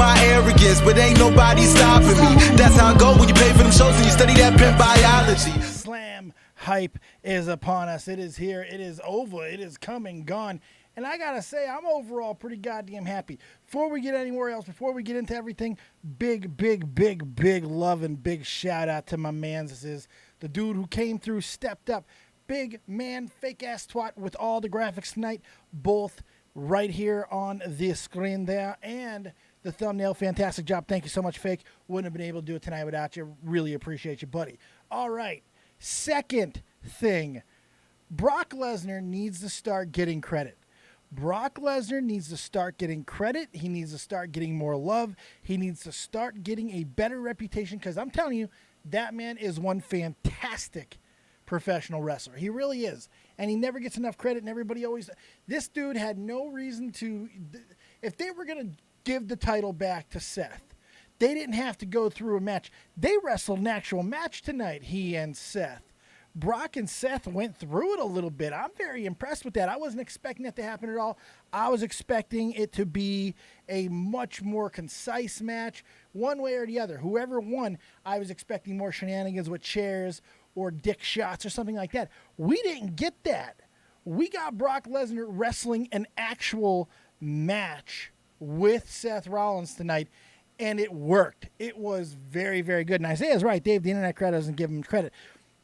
my arrogance, but ain't nobody stopping me. That's how I go when you pay for them shows and you study that pimp biology. Slam hype is upon us. It is here. It is over. It is coming, gone. And I got to say, I'm overall pretty goddamn happy. Before we get anywhere else, before we get into everything, big love and big shout out to my man. This is the dude who came through, stepped up. Big man, fake ass twat with all the graphics tonight, both right here on the screen there and the thumbnail. Fantastic job. Thank you so much, Fake. Wouldn't have been able to do it tonight without you. Really appreciate you, buddy. All right. Second thing, Brock Lesnar needs to start getting credit. Brock Lesnar needs to start getting credit. He needs to start getting more love. He needs to start getting a better reputation because I'm telling you, that man is one fantastic professional wrestler. He really is. And he never gets enough credit, and everybody always... This dude had no reason to... If they were going to give the title back to Seth, they didn't have to go through a match. They wrestled an actual match tonight, he and Seth. Brock and Seth went through it a little bit. I'm very impressed with that. I wasn't expecting that to happen at all. I was expecting it to be a much more concise match, one way or the other. Whoever won, I was expecting more shenanigans with chairs or dick shots or something like that. We didn't get that. We got Brock Lesnar wrestling an actual match with Seth Rollins tonight, and it worked. It was very good. And Isaiah's right, Dave, the internet crowd doesn't give him credit.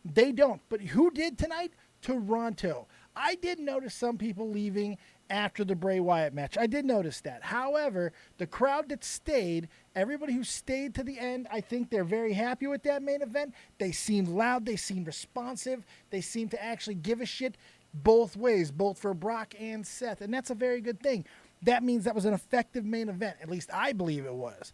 They don't. But who did tonight? Toronto. I did notice some people leaving after the Bray Wyatt match. I did notice that. However, the crowd that stayed, everybody who stayed to the end, I think they're very happy with that main event. They seemed loud. They seemed responsive. They seemed to actually give a shit both ways, both for Brock and Seth. And that's a very good thing. That means that was an effective main event. At least I believe it was.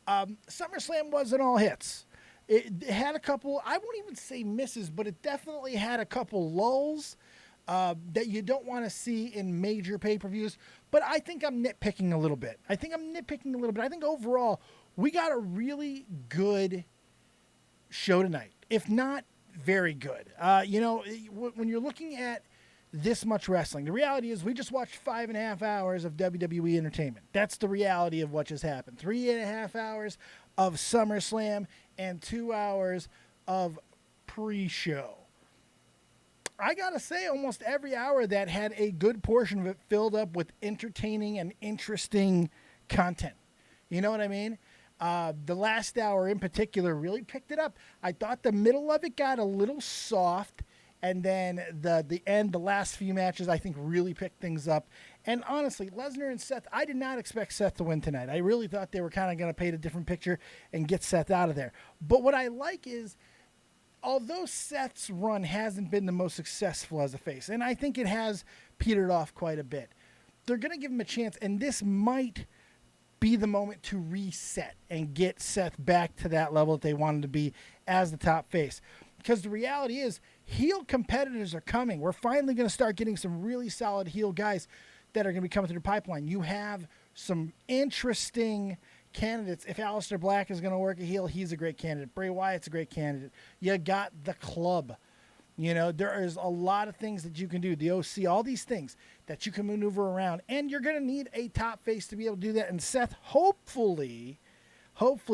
SummerSlam wasn't all hits. It had a couple, I won't even say misses, but it definitely had a couple lulls that you don't want to see in major pay-per-views. But I think I'm nitpicking a little bit. I think overall, we got a really good show tonight, if not very good. When you're looking at this much wrestling, the reality is we just watched 5.5 hours of WWE entertainment. That's the reality of what just happened. 3.5 hours of SummerSlam and 2 hours of pre-show. I gotta say, almost every hour that had a good portion of it filled up with entertaining and interesting content. You know what I mean? The last hour in particular really picked it up. I thought the middle of it got a little soft, and then the end, the last few matches, I think really picked things up. And honestly, Lesnar and Seth, I did not expect Seth to win tonight. I really thought they were kind of going to paint a different picture and get Seth out of there. But what I like is, although Seth's run hasn't been the most successful as a face, and I think it has petered off quite a bit, they're going to give him a chance, and this might be the moment to reset and get Seth back to that level that they wanted to be as the top face. Because the reality is, heel competitors are coming. We're finally going to start getting some really solid heel guys that are going to be coming through the pipeline. You have some interesting candidates. If Aleister Black is going to work a heel, he's a great candidate. Bray Wyatt's a great candidate. You got the Club. You know, there is a lot of things that you can do. The OC, all these things that you can maneuver around. And you're going to need a top face to be able to do that. And Seth, hopefully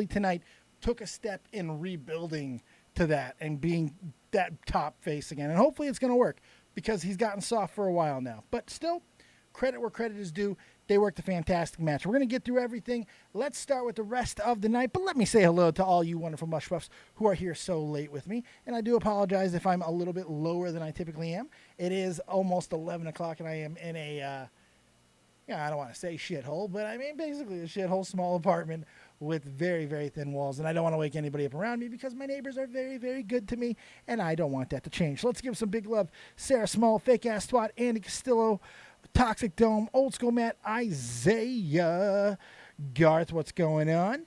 tonight, took a step in rebuilding to that and being that top face again. And hopefully it's going to work because he's gotten soft for a while now. But still, credit where credit is due. They worked a fantastic match. We're going to get through everything. Let's start with the rest of the night. But let me say hello to all you wonderful mush puffs who are here so late with me. And I do apologize if I'm a little bit lower than I typically am. It is almost 11 o'clock and I am in a, I don't want to say shithole, but I mean basically a shithole small apartment with very, very thin walls. And I don't want to wake anybody up around me because my neighbors are very, very good to me. And I don't want that to change. So let's give some big love. Sarah Small, Fake Ass Twat, Andy Castillo, Toxic Dome, Old School Matt, Isaiah, Garth, what's going on?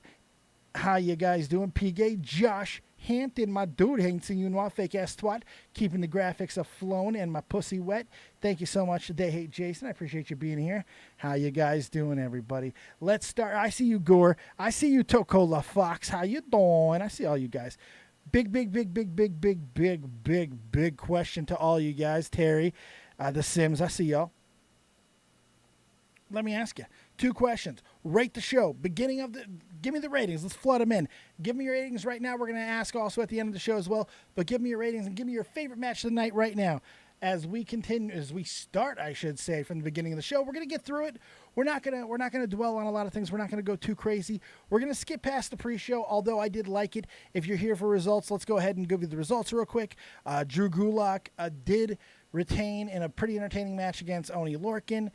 How you guys doing? PG, Josh, Hampton, my dude, ain't seen you in a while, Fake Ass Twat, keeping the graphics aflown and my pussy wet. Thank you so much. They Hate Jason. I appreciate you being here. How you guys doing, everybody? Let's start. I see you, Gore. I see you, Tokola Fox. How you doing? I see all you guys. Big question to all you guys. Terry, The Sims, I see y'all. Let me ask you, 2 questions. Rate the show. Give me the ratings. Let's flood them in. Give me your ratings right now. We're going to ask also at the end of the show as well. But give me your ratings and give me your favorite match of the night right now. As we start, I should say, from the beginning of the show. We're going to get through it. We're not going to dwell on a lot of things. We're not going to go too crazy. We're going to skip past the pre-show, although I did like it. If you're here for results, let's go ahead and give you the results real quick. Drew Gulak did retain in a pretty entertaining match against Oney Lorcan.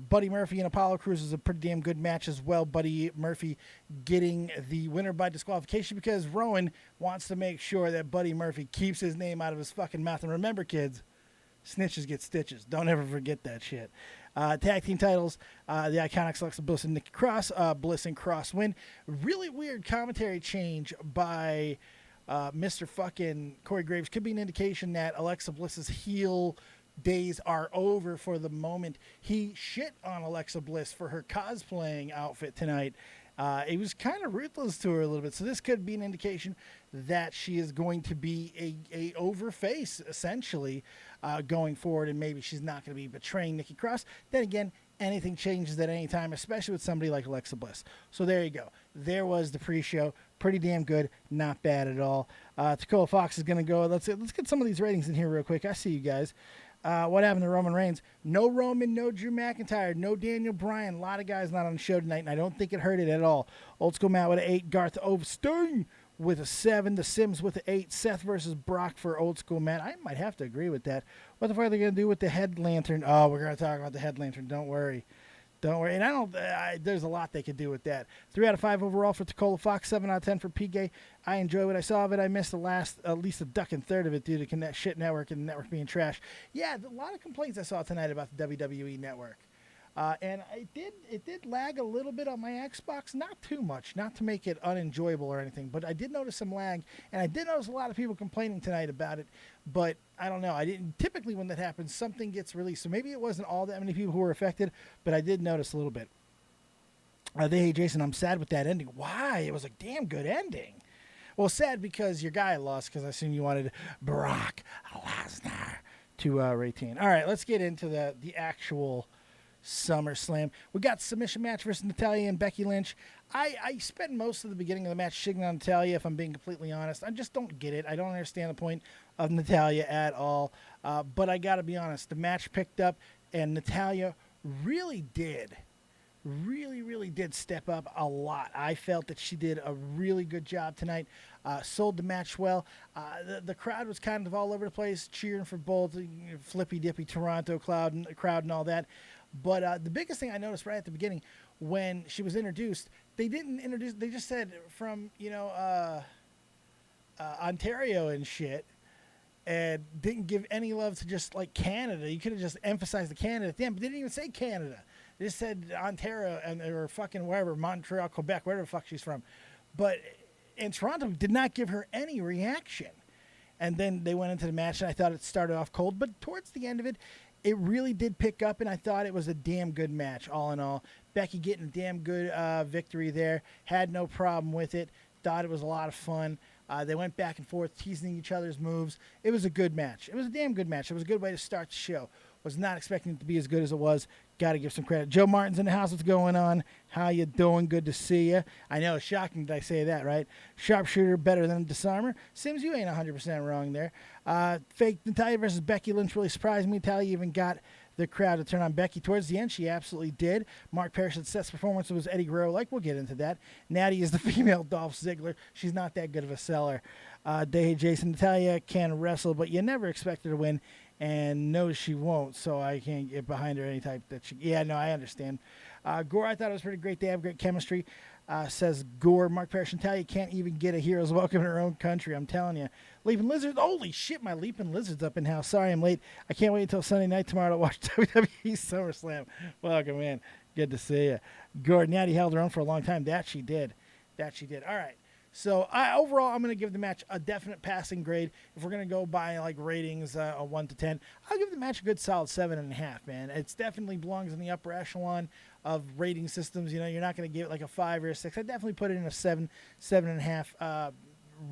Buddy Murphy and Apollo Crews is a pretty damn good match as well. Buddy Murphy getting the winner by disqualification because Rowan wants to make sure that Buddy Murphy keeps his name out of his fucking mouth. And remember, kids, snitches get stitches. Don't ever forget that shit. Tag team titles, the Iconics, Alexa Bliss and Nikki Cross. Bliss and Cross win. Really weird commentary change by Mr. fucking Corey Graves. Could be an indication that Alexa Bliss's heel days are over for the moment. He shit on Alexa Bliss for her cosplaying outfit tonight. It was kind of ruthless to her a little bit. So this could be an indication that she is going to be a over face, essentially, going forward, and maybe she's not going to be betraying Nikki Cross. Then again, anything changes at any time, especially with somebody like Alexa Bliss. So there you go. There was the pre-show. Pretty damn good. Not bad at all. Tacoa Fox is going to go. Let's get some of these ratings in here real quick. I see you guys. What happened to Roman Reigns? No Roman, no Drew McIntyre, no Daniel Bryan. A lot of guys not on the show tonight, and I don't think it hurt it at all. Old School Matt with an 8. Garth Overstein with a 7. The Sims with an 8. Seth versus Brock for Old School Matt. I might have to agree with that. What the fuck are they going to do with the head lantern? Oh, we're going to talk about the head lantern. Don't worry. And there's a lot they could do with that. 3 out of 5 overall for Tacoa Fox. 7 out of 10 for PK. I enjoy what I saw of it. I missed the last, at least a duck and third of it due to Connect Shit Network and the network being trash. Yeah, a lot of complaints I saw tonight about the WWE Network. And it did lag a little bit on my Xbox, not too much, not to make it unenjoyable or anything, but I did notice some lag, and I did notice a lot of people complaining tonight about it, but I don't know. Typically when that happens, something gets released, so maybe it wasn't all that many people who were affected, but I did notice a little bit. Hey, Jason, I'm sad with that ending. Why? It was a damn good ending. Well, sad because your guy lost, because I assume you wanted Brock Lesnar to retain. All right, let's get into the actual SummerSlam. We got submission match versus Natalya and Becky Lynch. I spent most of the beginning of the match shitting on Natalya, if I'm being completely honest. I just don't get it. I don't understand the point of Natalya at all. But I got to be honest, the match picked up, and Natalya really did step up a lot. I felt that she did a really good job tonight. Sold the match well. The crowd was kind of all over the place, cheering for both Flippy Dippy Toronto crowd and all that. But the biggest thing I noticed right at the beginning, when she was introduced, they just said from, Ontario and shit, and didn't give any love to just like Canada. You could have just emphasized the Canada at the end, but they didn't even say Canada. They just said Ontario or fucking wherever, Montreal, Quebec, wherever the fuck she's from. But in Toronto, did not give her any reaction. And then they went into the match, and I thought it started off cold, but towards the end of it, it really did pick up, and I thought it was a damn good match, all in all. Becky getting a damn good victory there. Had no problem with it. Thought it was a lot of fun. They went back and forth, teasing each other's moves. It was a good match. It was a damn good match. It was a good way to start the show. Was not expecting it to be as good as it was. Got to give some credit. Joe Martin's in the house. What's going on? How you doing? Good to see you. I know, it's shocking that I say that, right? Sharpshooter better than disarmer. Sims, you ain't 100% wrong there. Fake Natalya versus Becky Lynch really surprised me. Natalya even got the crowd to turn on Becky. Towards the end, she absolutely did. Mark Parrish said Seth's performance was Eddie Guerrero-like. We'll get into that. Natty is the female Dolph Ziggler. She's not that good of a seller. Jason, Natalya can wrestle, but you never expect her to win. And no, she won't, so I can't get behind her any type that she... Yeah, no, I understand. Gore, I thought it was pretty great. They have great chemistry. Says Gore, Mark Parrish, Natalya can't even get a hero's welcome in her own country. I'm telling you. Leaping Lizards. Holy shit, my Leaping Lizards up in house. Sorry I'm late. I can't wait until Sunday night tomorrow to watch WWE SummerSlam. Welcome, man. Good to see you. Gore, Natty held her own for a long time. That she did. All right. So overall, I'm going to give the match a definite passing grade. If we're going to go by like ratings, a 1 to 10, I'll give the match a good solid 7.5. Man, it definitely belongs in the upper echelon of rating systems. You're not going to give it like a 5 or a 6. I definitely put it in a 7.5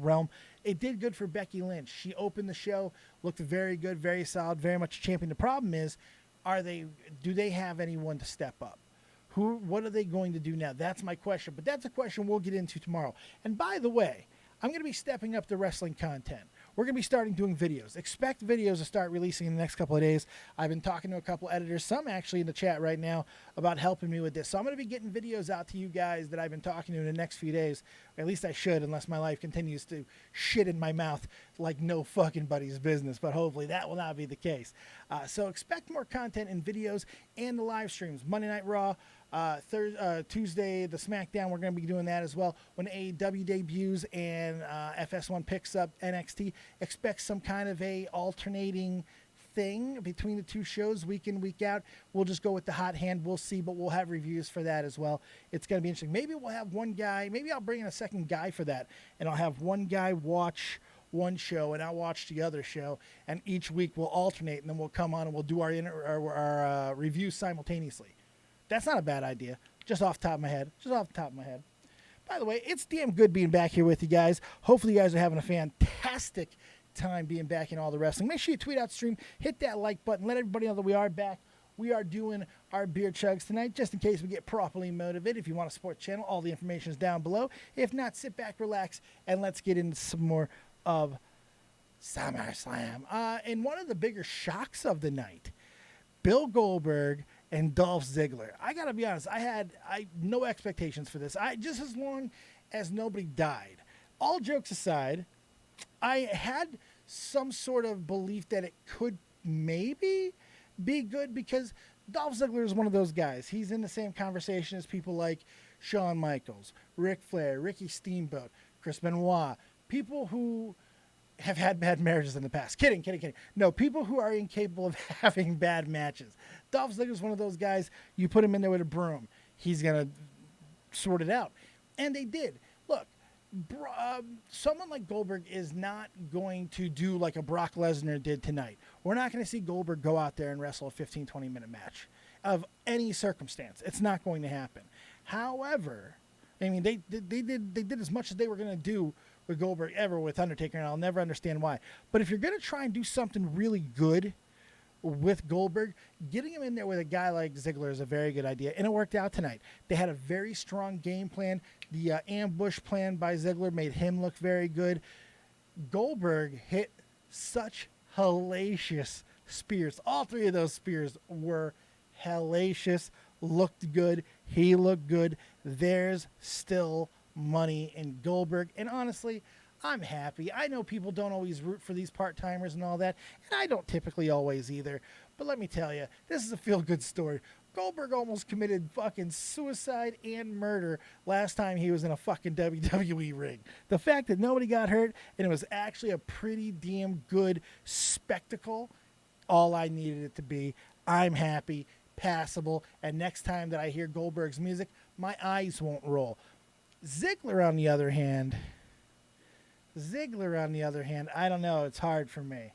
realm. It did good for Becky Lynch. She opened the show, looked very good, very solid, very much a champion. The problem is, do they have anyone to step up? What are they going to do now? That's my question. But that's a question we'll get into tomorrow. And by the way, I'm going to be stepping up the wrestling content. We're going to be starting doing videos. Expect videos to start releasing in the next couple of days. I've been talking to a couple editors, some actually in the chat right now, about helping me with this. So I'm going to be getting videos out to you guys that I've been talking to in the next few days. Or at least I should, unless my life continues to shit in my mouth like no fucking body's business. But hopefully that will not be the case. So expect more content in videos and the live streams. Monday Night Raw, Tuesday, the SmackDown, we're going to be doing that as well. When AEW debuts and FS1 picks up NXT, expect some kind of a alternating thing between the two shows week in, week out. We'll just go with the hot hand. We'll see, but we'll have reviews for that as well. It's going to be interesting. Maybe we'll have one guy, maybe I'll bring in a second guy for that, and I'll have one guy watch one show and I'll watch the other show, and each week we'll alternate, and then we'll come on and we'll do our reviews simultaneously. That's not a bad idea. Just off the top of my head. By the way, it's damn good being back here with you guys. Hopefully you guys are having a fantastic time being back in all the wrestling. Make sure you tweet out the stream, hit that like button, let everybody know that we are back. We are doing our beer chugs tonight, just in case we get properly motivated. If you want to support the channel, all the information is down below. If not, sit back, relax, and let's get into some more of SummerSlam. And one of the bigger shocks of the night, Bill Goldberg and Dolph Ziggler. I gotta be honest, I had no expectations for this. Just as long as nobody died. All jokes aside, I had some sort of belief that it could maybe be good, because Dolph Ziggler is one of those guys. He's in the same conversation as people like Shawn Michaels, Ric Flair, Ricky Steamboat, Chris Benoit, people who have had bad marriages in the past. Kidding. No, people who are incapable of having bad matches. Dolph Ziggler is one of those guys, you put him in there with a broom, he's going to sort it out. And they did. Look, someone like Goldberg is not going to do like a Brock Lesnar did tonight. We're not going to see Goldberg go out there and wrestle a 15, 20-minute match of any circumstance. It's not going to happen. However, I mean, they did as much as they were going to do with Goldberg ever with Undertaker, and I'll never understand why. But if you're going to try and do something really good with Goldberg, getting him in there with a guy like Ziggler is a very good idea, and it worked out tonight. They had a very strong game plan. The ambush plan by Ziggler made him look very good. Goldberg hit such hellacious spears. All three of those spears were hellacious, looked good. He looked good. There's still money in Goldberg, and honestly, I'm happy. I know people don't always root for these part-timers and all that, and I don't typically always either, but let me tell you, this is a feel-good story. Goldberg almost committed fucking suicide and murder last time he was in a fucking WWE ring. The fact that nobody got hurt and it was actually a pretty damn good spectacle, all I needed it to be. I'm happy, passable, and next time that I hear Goldberg's music, my eyes won't roll. Ziggler, on the other hand, I don't know. It's hard for me.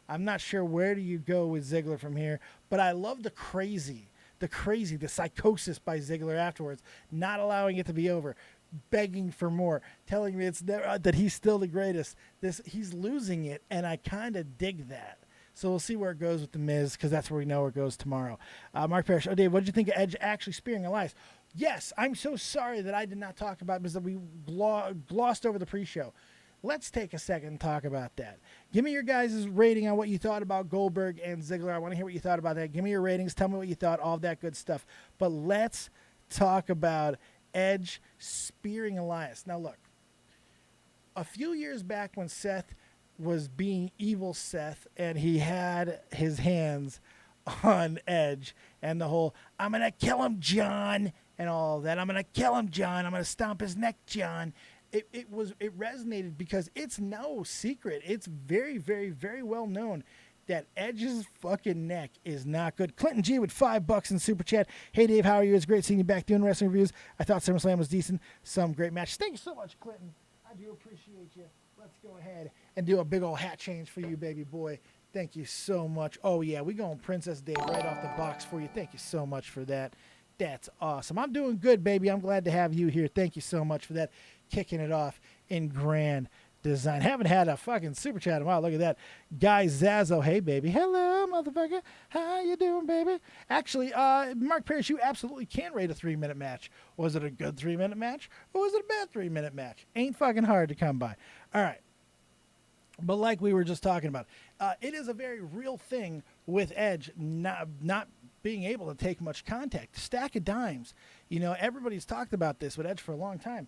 I'm not sure where do you go with Ziggler from here, but I love the psychosis by Ziggler afterwards, not allowing it to be over, begging for more, telling me that he's still the greatest. He's losing it, and I kind of dig that. So we'll see where it goes with The Miz, because that's where we know where it goes tomorrow. Mark Parrish, Dave, what did you think of Edge actually spearing Elias? Yes, I'm so sorry that I did not talk about it, because we glossed over the pre-show. Let's take a second and talk about that. Give me your guys' rating on what you thought about Goldberg and Ziggler. I want to hear what you thought about that. Give me your ratings. Tell me what you thought, all of that good stuff. But let's talk about Edge spearing Elias. Now, look, a few years back when Seth was being evil Seth and he had his hands on Edge and the whole, I'm going to kill him, John, and all of that. I'm going to kill him, John. I'm going to stomp his neck, John. It resonated because it's no secret. It's very, very, very well known that Edge's fucking neck is not good. Clinton G with $5 in Super Chat. Hey, Dave, how are you? It's great seeing you back doing wrestling reviews. I thought SummerSlam was decent. Some great matches. Thank you so much, Clinton. I do appreciate you. Let's go ahead and do a big old hat change for you, baby boy. Thank you so much. Oh, yeah, we going Princess Dave right off the box for you. Thank you so much for that. That's awesome. I'm doing good, baby. I'm glad to have you here. Thank you so much for that. Kicking it off in grand design. Haven't had a fucking super chat in a while. Look at that. Guy Zazzo. Hey, baby. Hello, motherfucker. How you doing, baby? Actually, Mark Parrish, you absolutely can rate a 3-minute match. Was it a good 3-minute match? Or was it a bad 3-minute match? Ain't fucking hard to come by. All right. But like we were just talking about, it is a very real thing with Edge not being able to take much contact. Stack of dimes. You know, everybody's talked about this with Edge for a long time.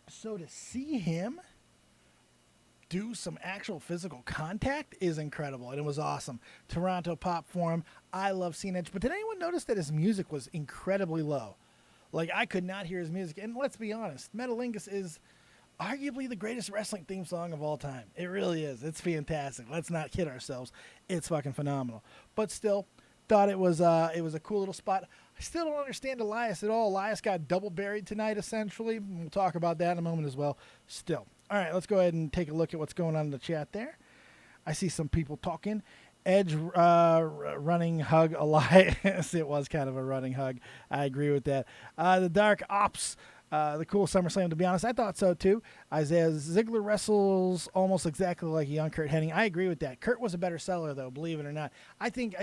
So to see him do some actual physical contact is incredible, and it was awesome. Toronto pop for him. I love seeing Edge, but did anyone notice that his music was incredibly low? Like, I could not hear his music, and let's be honest, Metalingus is arguably the greatest wrestling theme song of all time. It really is. It's fantastic. Let's not kid ourselves. It's fucking phenomenal. But still, thought it was a cool little spot. I still don't understand Elias at all. Elias got double buried tonight, essentially. We'll talk about that in a moment as well. Still. All right, let's go ahead and take a look at what's going on in the chat there. I see some people talking. Edge running hug Elias. It was kind of a running hug. I agree with that. The Dark Ops. The cool SummerSlam, to be honest. I thought so, too. Isaiah Ziggler wrestles almost exactly like a young Kurt Hennig. I agree with that. Kurt was a better seller, though, believe it or not. I think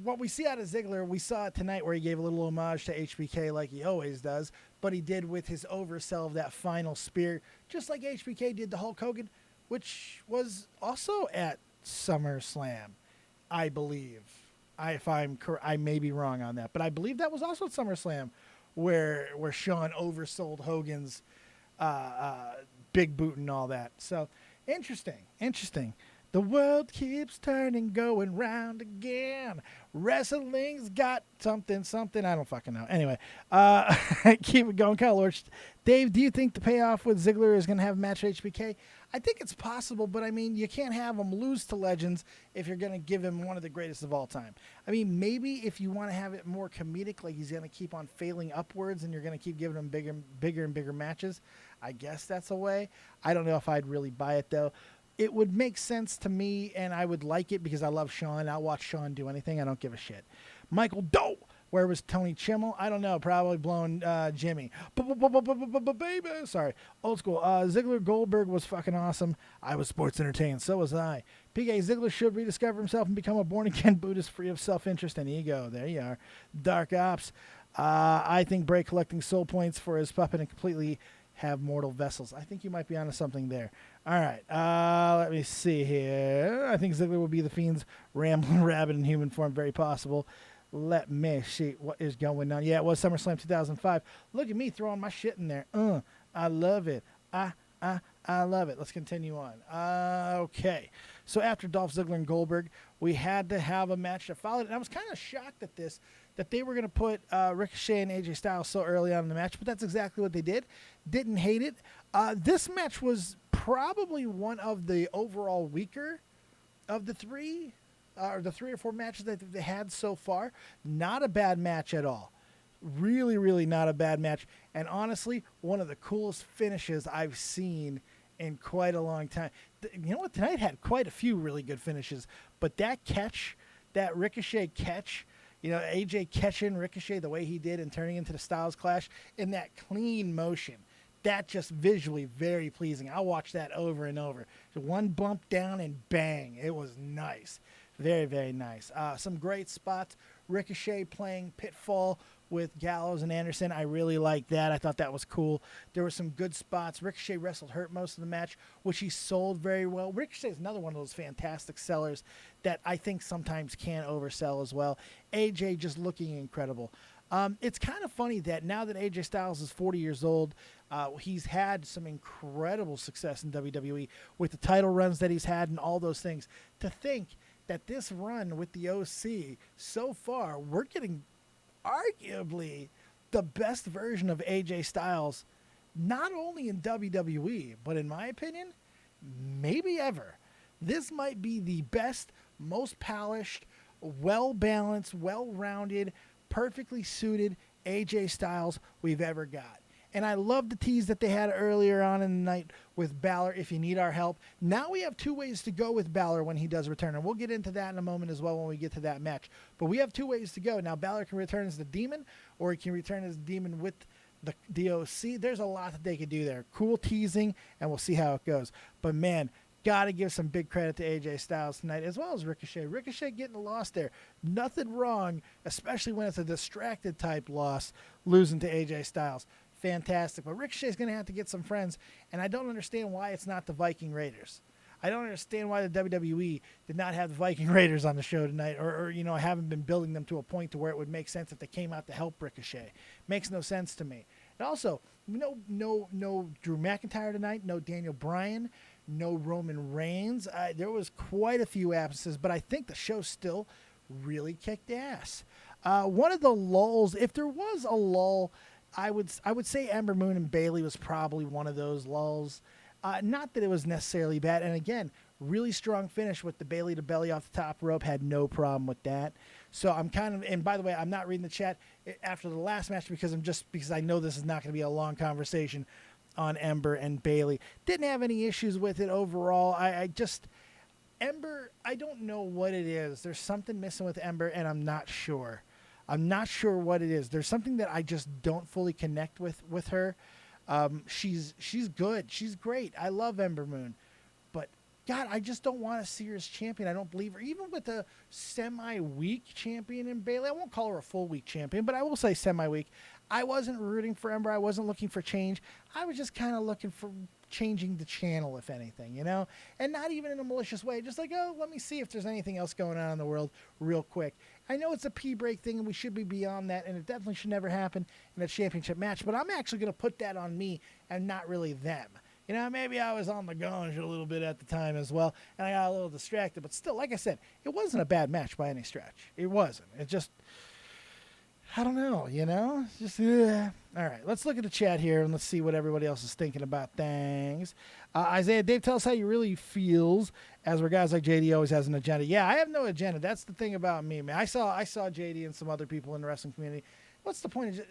what we see out of Ziggler, we saw it tonight where he gave a little homage to HBK like he always does, but he did with his oversell of that final spear, just like HBK did to Hulk Hogan, which was also at SummerSlam, I believe. I may be wrong on that, but I believe that was also at SummerSlam where Shawn oversold Hogan's big boot and all that. So interesting. The world keeps turning, going round again. Wrestling's got something. I don't fucking know. Anyway, keep it going, Kyle Lorch. Dave, do you think the payoff with Ziggler is going to have a match with HBK? I think it's possible, but I mean, you can't have him lose to Legends if you're going to give him one of the greatest of all time. I mean, maybe if you want to have it more comedic, like he's going to keep on failing upwards and you're going to keep giving him bigger and bigger matches, I guess that's a way. I don't know if I'd really buy it, though. It would make sense to me, and I would like it because I love Shawn. I'll watch Shawn do anything. I don't give a shit. Michael Doe. Where was Tony Chimmel? I don't know. Probably blowing Jimmy. Baby. Sorry. Old school. Ziggler Goldberg was fucking awesome. I was sports entertained. So was I. PK Ziggler should rediscover himself and become a born-again Buddhist free of self-interest and ego. There you are. Dark Ops. I think Bray collecting soul points for his puppet and completely have mortal vessels. I think you might be onto something there. All right. Let me see here. I think Ziggler will be the Fiend's rambling rabbit in human form. Very possible. Let me see what is going on. Yeah, it was SummerSlam 2005. Look at me throwing my shit in there. I love it. I love it. Let's continue on. Okay. So after Dolph Ziggler and Goldberg, we had to have a match that followed. And I was kind of shocked at this, that they were going to put Ricochet and AJ Styles so early on in the match, but that's exactly what they did. Didn't hate it. This match was probably one of the overall weaker of the three, or the 3 or 4 matches that they had so far. Not a bad match at all. Really, really not a bad match. And honestly, one of the coolest finishes I've seen in quite a long time. You know what? Tonight had quite a few really good finishes, but that catch, that Ricochet catch, you know, AJ catching Ricochet the way he did and turning into the Styles Clash in that clean motion, that just visually very pleasing. I'll watch that over and over. So one bump down and bang. It was nice. Very, very nice. Some great spots. Ricochet playing Pitfall with Gallows and Anderson. I really liked that. I thought that was cool. There were some good spots. Ricochet wrestled hurt most of the match, which he sold very well. Ricochet is another one of those fantastic sellers that I think sometimes can oversell as well. AJ just looking incredible. It's kind of funny that now that AJ Styles is 40 years old, he's had some incredible success in WWE with the title runs that he's had and all those things. To think that this run with the OC so far, we're getting arguably the best version of AJ Styles, not only in WWE, but in my opinion, maybe ever. This might be the best, most polished, well-balanced, well-rounded, perfectly suited AJ Styles we've ever got. And I love the tease that they had earlier on in the night with Balor, if you need our help. Now we have 2 ways to go with Balor when he does return. And we'll get into that in a moment as well when we get to that match. But we have 2 ways to go. Now Balor can return as the Demon, or he can return as the Demon with the DOC, there's a lot that they could do there. Cool teasing, and we'll see how it goes. But, man, got to give some big credit to AJ Styles tonight, as well as Ricochet. Ricochet getting a loss there. Nothing wrong, especially when it's a distracted type loss, losing to AJ Styles. Fantastic. But Ricochet's going to have to get some friends, and I don't understand why it's not the Viking Raiders. I don't understand why the WWE did not have the Viking Raiders on the show tonight, or haven't been building them to a point to where it would make sense if they came out to help Ricochet. Makes no sense to me. And also, no Drew McIntyre tonight, no Daniel Bryan, no Roman Reigns. There was quite a few absences, but I think the show still really kicked ass. One of the lulls, if there was a lull, I would say Ember Moon and Bayley was probably one of those lulls. Not that it was necessarily bad. And again, really strong finish with the Bayley to belly off the top rope. Had no problem with that. So I'm kind of, and by the way, I'm not reading the chat after the last match because I know this is not going to be a long conversation on Ember and Bayley. Didn't have any issues with it overall. Ember, I don't know what it is. There's something missing with Ember, and I'm not sure. I'm not sure what it is. There's something that I just don't fully connect with her. She's good. She's great. I love Ember Moon. But, God, I just don't want to see her as champion. I don't believe her. Even with the semi-week champion in Bayley, I won't call her a full-week champion, but I will say semi-week. I wasn't rooting for Ember. I wasn't looking for change. I was just kind of looking for changing the channel, if anything, and not even in a malicious way. Just like, oh, let me see if there's anything else going on in the world real quick. I know it's a P-break thing, and we should be beyond that, and it definitely should never happen in a championship match, but I'm actually going to put that on me and not really them. Maybe I was on the gonge a little bit at the time as well, and I got a little distracted, but still, like I said, it wasn't a bad match by any stretch. It wasn't. It just, I don't know, just, All right, let's look at the chat here, and let's see what everybody else is thinking about things. Isaiah, Dave, tell us how you really feels, as where guys like JD always has an agenda. Yeah, I have no agenda. That's the thing about me, man. I saw JD and some other people in the wrestling community. What's the point of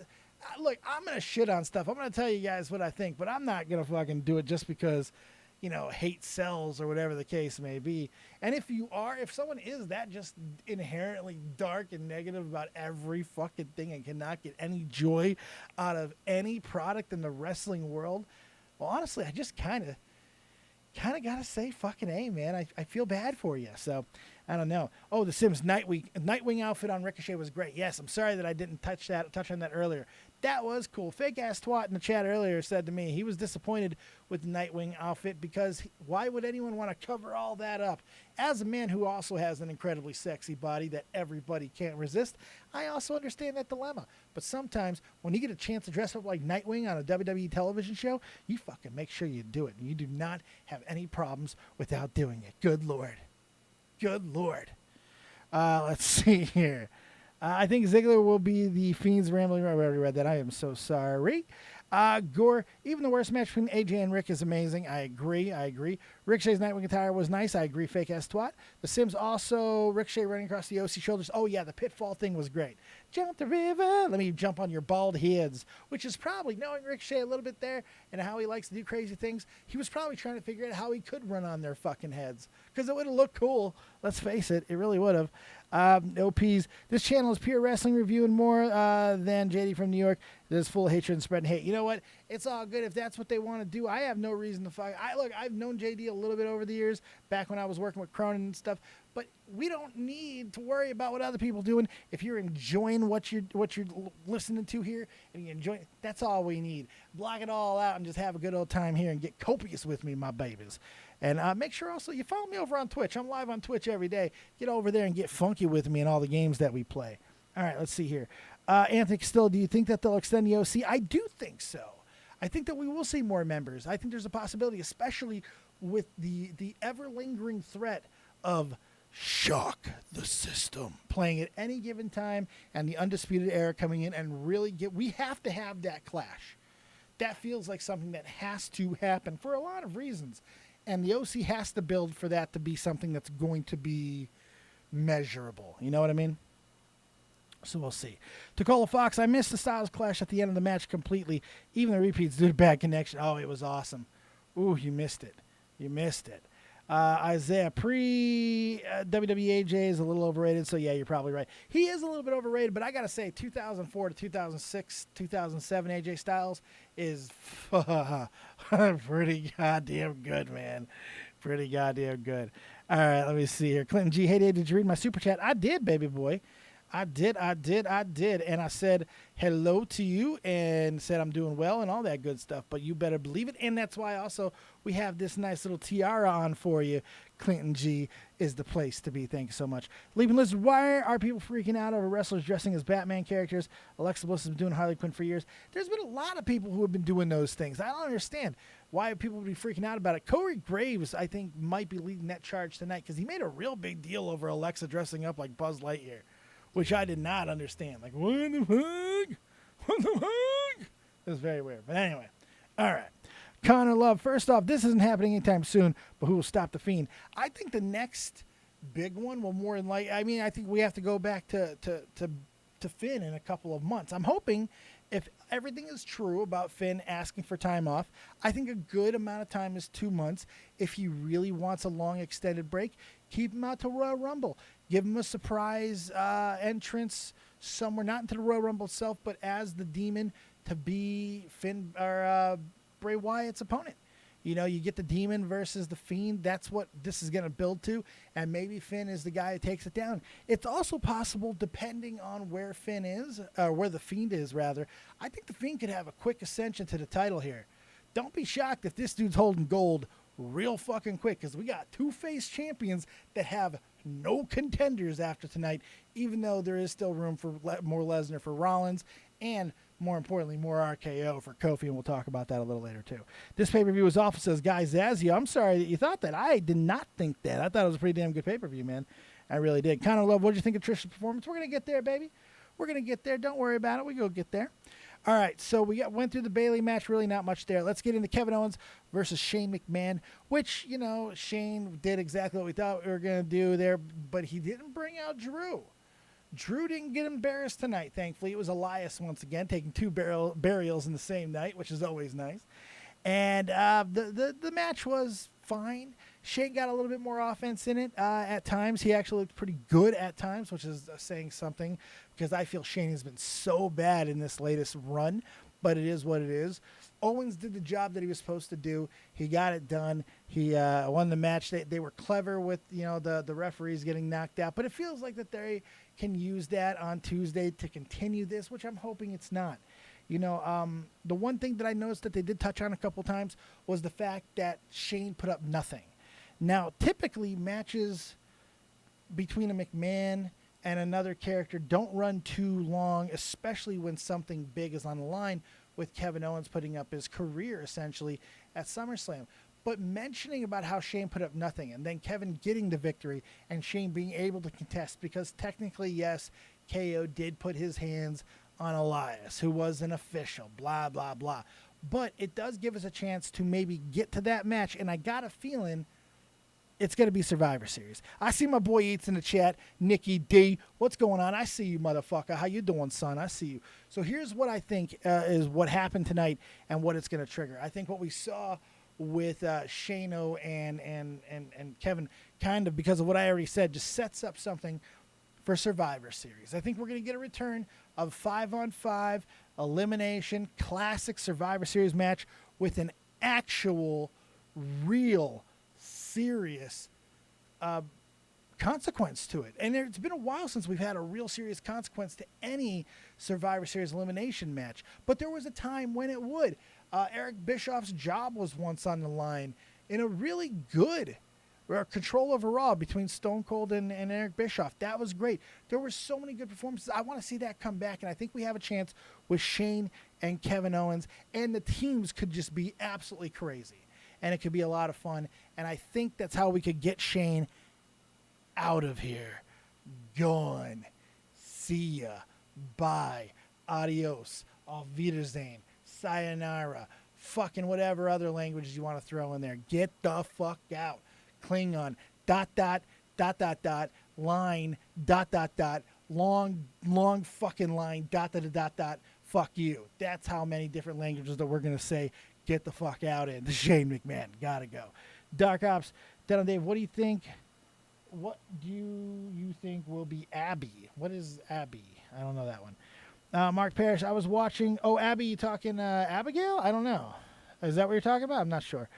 look, I'm going to shit on stuff. I'm going to tell you guys what I think, but I'm not going to fucking do it just because, hate sells or whatever the case may be. And if someone is that just inherently dark and negative about every fucking thing and cannot get any joy out of any product in the wrestling world, well, honestly, I just kind of got to say fucking A, man. I feel bad for you. So, I don't know. Oh, the Sims Nightwing outfit on Ricochet was great. Yes, I'm sorry that I didn't touch on that earlier. That was cool. Fake ass twat in the chat earlier said to me he was disappointed with the Nightwing outfit because why would anyone want to cover all that up? As a man who also has an incredibly sexy body that everybody can't resist, I also understand that dilemma. But sometimes when you get a chance to dress up like Nightwing on a WWE television show, you fucking make sure you do it. And you do not have any problems without doing it. Good Lord. Good Lord. Let's see here. I think Ziggler will be the Fiend's rambling. I already read that. I am so sorry. Gore, even the worst match between AJ and Rick is amazing. I agree. Ricochet's Nightwing attire was nice. I agree. Fake ass twat. The Sims also, Ricochet running across the OC shoulders. Oh, yeah, the pitfall thing was great. Jump the river. Let me jump on your bald heads, which is probably, knowing Ricochet a little bit there and how he likes to do crazy things, he was probably trying to figure out how he could run on their fucking heads because it would have looked cool. Let's face it. It really would have. OPs. This channel is pure wrestling review and more than JD from New York. There's full of hatred and spreading hate. You know what? It's all good if that's what they want to do. I have no reason to fight. I've known JD a little bit over the years, back when I was working with Cronin and stuff. But we don't need to worry about what other people are doing. If you're enjoying what you're listening to here and you enjoy, that's all we need. Block it all out and just have a good old time here and get copious with me, my babies. And make sure also you follow me over on Twitch. I'm live on Twitch every day. Get over there and get funky with me in all the games that we play. All right, let's see here. Anthony Still, do you think that they'll extend the OC? I do think so. I think that we will see more members. I think there's a possibility, especially with the ever-lingering threat of Shock the System playing at any given time and the Undisputed Era coming in and really we have to have that clash. That feels like something that has to happen for a lot of reasons. And the OC has to build for that to be something that's going to be measurable. You know what I mean? So we'll see. Tacola Fox, I missed the Styles Clash at the end of the match completely. Even the repeats did a bad connection. Oh, it was awesome. Ooh, you missed it. You missed it. Isaiah WWE AJ is a little overrated, so yeah, you're probably right. He is a little bit overrated, but I gotta say, 2004 to 2006, 2007 AJ Styles is pretty goddamn good, man. Pretty goddamn good. All right, let me see here. Clinton G, hey, did you read my super chat? I did, baby boy. I did. And I said hello to you and said I'm doing well and all that good stuff. But you better believe it. And that's why also we have this nice little tiara on for you. Clinton G is the place to be. Thank you so much. Leaping Lizard, why are people freaking out over wrestlers dressing as Batman characters? Alexa Bliss has been doing Harley Quinn for years. There's been a lot of people who have been doing those things. I don't understand why people would be freaking out about it. Corey Graves, I think, might be leading that charge tonight because he made a real big deal over Alexa dressing up like Buzz Lightyear, which I did not understand. Like, what the fuck? What the fuck? It was very weird. But anyway, all right. Connor Love, first off, this isn't happening anytime soon, but who will stop the Fiend? I think the next big one will more than like, I mean, I think we have to go back to Finn in a couple of months. I'm hoping if everything is true about Finn asking for time off, I think a good amount of time is 2 months. If he really wants a long extended break, keep him out to Royal Rumble. Give him a surprise entrance somewhere, not into the Royal Rumble itself, but as the Demon to be Finn or Bray Wyatt's opponent. You know, you get the Demon versus the Fiend. That's what this is going to build to, and maybe Finn is the guy who takes it down. It's also possible, depending on where Finn is, or where the Fiend is, rather. I think the Fiend could have a quick ascension to the title here. Don't be shocked if this dude's holding gold real fucking quick, because we got two face champions that have no contenders after tonight, even though there is still room for more Lesnar for Rollins, and more importantly, more RKO for Kofi, and we'll talk about that a little later too. This pay-per-view is awful, says Guy Zazio. I'm sorry that you thought that. I did not think that. I thought it was a pretty damn good pay-per-view, man. I really did. Connor Love, what did you think of Trish's performance? We're going to get there, baby. We're going to get there. Don't worry about it. We go get there. All right, so we went through the Bayley match. Really not much there. Let's get into Kevin Owens versus Shane McMahon, which, you know, Shane did exactly what we thought we were going to do there, but he didn't bring out Drew. Drew didn't get embarrassed tonight, thankfully. It was Elias once again, taking two burials in the same night, which is always nice. And the match was fine. Shane got a little bit more offense in it at times. He actually looked pretty good at times, which is saying something, because I feel Shane has been so bad in this latest run, but it is what it is. Owens did the job that he was supposed to do. He got it done. He won the match. They were clever with, you know, the referees getting knocked out, but it feels like that they can use that on Tuesday to continue this, which I'm hoping it's not. You know, the one thing that I noticed that they did touch on a couple times was the fact that Shane put up nothing. Now, typically matches between a McMahon and another character don't run too long, especially when something big is on the line, with Kevin Owens putting up his career essentially at SummerSlam. But mentioning about how Shane put up nothing and then Kevin getting the victory and Shane being able to contest, because technically, yes, KO did put his hands on Elias, who was an official, blah, blah, blah. But it does give us a chance to maybe get to that match, and I got a feeling it's going to be Survivor Series. I see my boy Eats in the chat, Nikki D. What's going on? I see you, motherfucker. How you doing, son? I see you. So here's what I think is what happened tonight and what it's going to trigger. I think what we saw with Shano and Kevin, kind of because of what I already said, just sets up something for Survivor Series. I think we're going to get a return of 5-on-5 elimination classic Survivor Series match with an actual, real, serious consequence to it. And it's been a while since we've had a real serious consequence to any Survivor Series elimination match. But there was a time when it would. Eric Bischoff's job was once on the line in a really good control over Raw between Stone Cold and Eric Bischoff. That was great. There were so many good performances. I want to see that come back, and I think we have a chance with Shane and Kevin Owens, and the teams could just be absolutely crazy, and it could be a lot of fun, and I think that's how we could get Shane out of here. Gone. See ya. Bye. Adios. Auf Wiedersehen. Sayonara. Fucking whatever other languages you want to throw in there. Get the fuck out. Klingon, ... line, ... long fucking line, ... fuck you. That's how many different languages that we're going to say, get the fuck out in. The Shane McMahon, gotta go. Dark Ops, Dead on Dave, what do you think? What do you think will be Abby? What is Abby? I don't know that one. Mark Parrish, I was watching. Oh, Abby, you talking Abigail? I don't know. Is that what you're talking about? I'm not sure.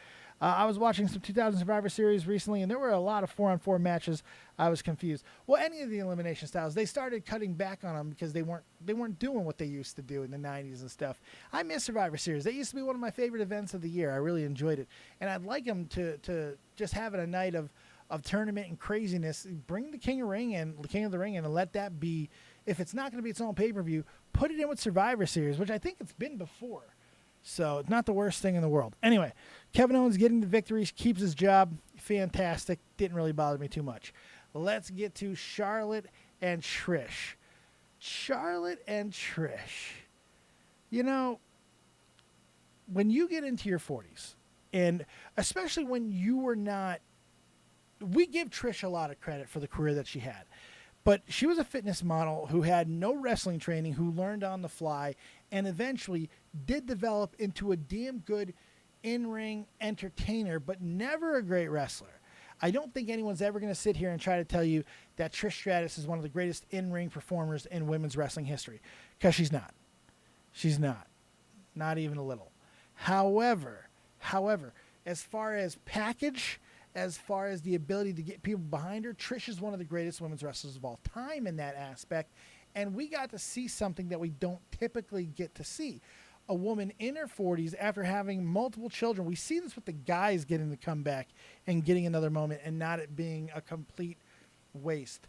I was watching some 2000 Survivor Series recently, and there were a lot of 4-on-4 matches. I was confused. Well, any of the elimination styles, they started cutting back on them because they weren't doing what they used to do in the 90s and stuff. I miss Survivor Series. That used to be one of my favorite events of the year. I really enjoyed it, and I'd like them to just have it a night of tournament and craziness. Bring the King of the Ring in, and let that be. If it's not going to be its own pay-per-view, put it in with Survivor Series, which I think it's been before. So it's not the worst thing in the world. Anyway, Kevin Owens getting the victory, keeps his job. Fantastic. Didn't really bother me too much. Let's get to Charlotte and Trish. Charlotte and Trish. You know, when you get into your 40s, and especially when you were not, we give Trish a lot of credit for the career that she had. But she was a fitness model who had no wrestling training, who learned on the fly, and eventually did develop into a damn good in-ring entertainer, but never a great wrestler. I don't think anyone's ever going to sit here and try to tell you that Trish Stratus is one of the greatest in-ring performers in women's wrestling history, because she's not. She's not. Not even a little. However, as far as package, as far as the ability to get people behind her, Trish is one of the greatest women's wrestlers of all time in that aspect. And we got to see something that we don't typically get to see. A woman in her 40s after having multiple children. We see this with the guys getting the comeback and getting another moment and not it being a complete waste.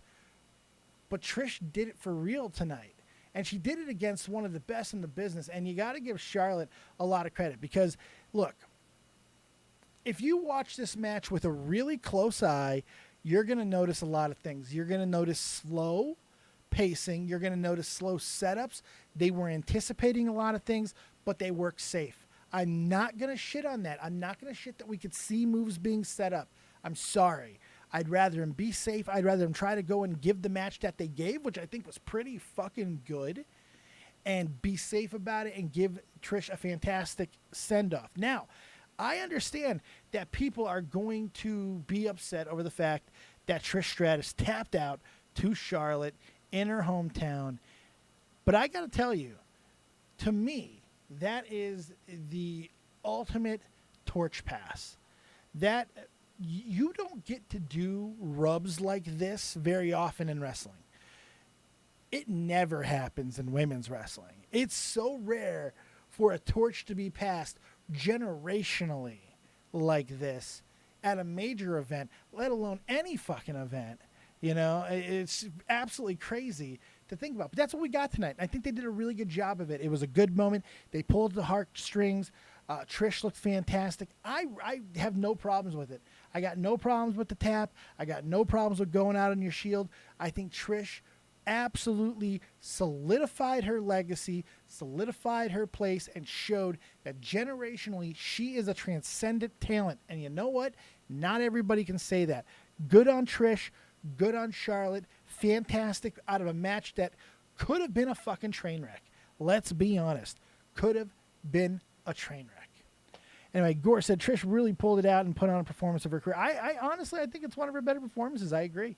But Trish did it for real tonight. And she did it against one of the best in the business. And you got to give Charlotte a lot of credit because, look, if you watch this match with a really close eye, you're going to notice a lot of things. You're going to notice slow pacing. You're going to notice slow setups. They were anticipating a lot of things, but they worked safe. I'm not going to shit on that. I'm not going to shit that we could see moves being set up. I'm sorry. I'd rather them be safe. I'd rather them try to go and give the match that they gave, which I think was pretty fucking good, and be safe about it and give Trish a fantastic send-off. Now, I understand that people are going to be upset over the fact that Trish Stratus tapped out to Charlotte in her hometown. But I got to tell you, to me, that is the ultimate torch pass. That you don't get to do rubs like this very often in wrestling. It never happens in women's wrestling. It's so rare for a torch to be passed generationally like this at a major event, let alone any fucking event. You know, it's absolutely crazy to think about. But that's what we got tonight. I think they did a really good job of it. It was a good moment. They pulled the heartstrings. Trish looked fantastic. I have no problems with it. I got no problems with the tap. I got no problems with going out on your shield. I think Trish absolutely solidified her legacy, solidified her place, and showed that generationally she is a transcendent talent. And you know what? Not everybody can say that. Good on Trish, good on Charlotte, fantastic out of a match that could have been a fucking train wreck. Let's be honest. Could have been a train wreck. Anyway, Gore said Trish really pulled it out and put on a performance of her career. I honestly, I think it's one of her better performances. I agree.